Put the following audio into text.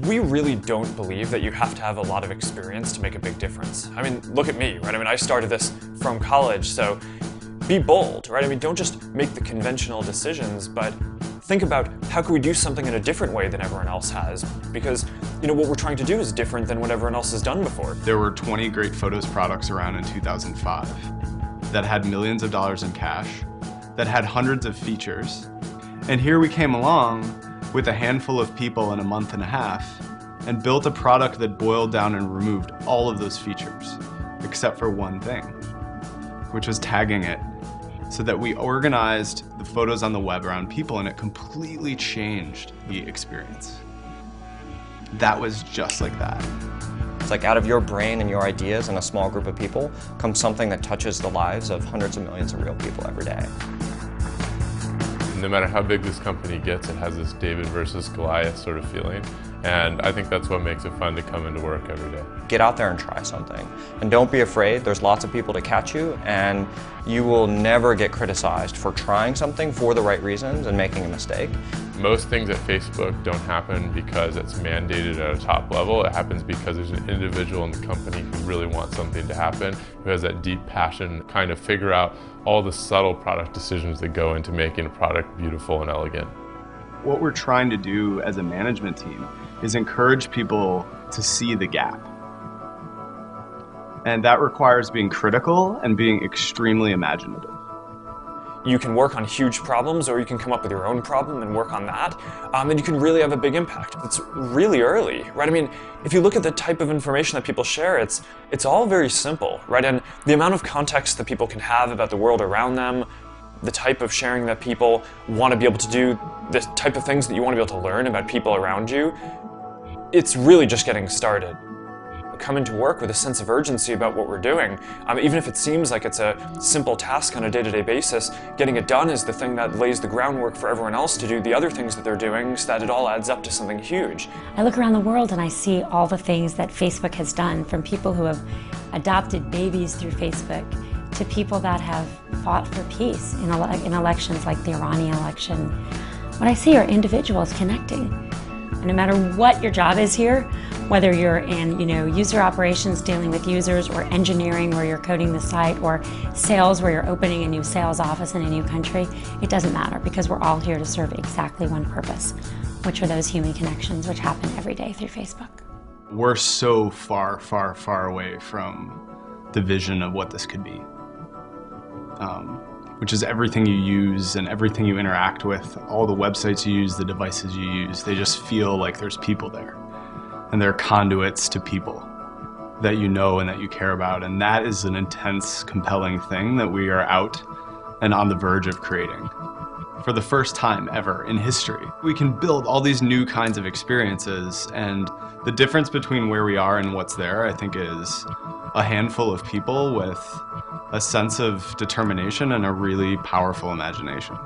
We really don't believe that you have to have a lot of experience to make a big difference. I mean, look at me, right? I mean, I started this from college, so be bold, right? I mean, don't just make the conventional decisions, but think about how can we do something in a different way than everyone else has? Because, you know, what we're trying to do is different than what everyone else has done before. There were 20 Great Photos products around in 2005 that had millions of dollars in cash, that had hundreds of features. And here we came along with a handful of people in a month and a half and built a product that boiled down and removed all of those features, except for one thing, which was tagging it, so that we organized the photos on the web around people and it completely changed the experience. That was just like that. It's like out of your brain and your ideas and a small group of people comes something that touches the lives of hundreds of millions of real people every day. No matter how big this company gets, it has this David versus Goliath sort of feeling. And I think that's what makes it fun to come into work every day. Get out there and try something. And don't be afraid, there's lots of people to catch you, and you will never get criticized for trying something for the right reasons and making a mistake. Most things at Facebook don't happen because it's mandated at a top level. It happens because there's an individual in the company who really wants something to happen, who has that deep passion to kind of figure out all the subtle product decisions that go into making a product beautiful and elegant. What we're trying to do as a management team is encourage people to see the gap. And that requires being critical and being extremely imaginative. You can work on huge problems, or you can come up with your own problem and work on that, and you can really have a big impact. It's really early, right? I mean, if you look at the type of information that people share, it's all very simple, right? And the amount of context that people can have about the world around them, the type of sharing that people want to be able to do, the type of things that you want to be able to learn about people around you, it's really just getting started. Come into work with a sense of urgency about what we're doing. Even if it seems like it's a simple task on a day-to-day basis, getting it done is the thing that lays the groundwork for everyone else to do the other things that they're doing, so that it all adds up to something huge. I look around the world and I see all the things that Facebook has done, from people who have adopted babies through Facebook to people that have fought for peace in elections like the Iranian election. What I see are individuals connecting. And no matter what your job is here, whether you're in user operations dealing with users, or engineering where you're coding the site, or sales where you're opening a new sales office in a new country, it doesn't matter, because we're all here to serve exactly one purpose, which are those human connections which happen every day through Facebook. We're so far, far, far away from the vision of what this could be. Which is everything you use and everything you interact with, all the websites you use, the devices you use, they just feel like there's people there. And they're conduits to people that you know and that you care about. And that is an intense, compelling thing that we are out and on the verge of creating. For the first time ever in history, we can build all these new kinds of experiences, and the difference between where we are and what's there, I think, is a handful of people with a sense of determination and a really powerful imagination.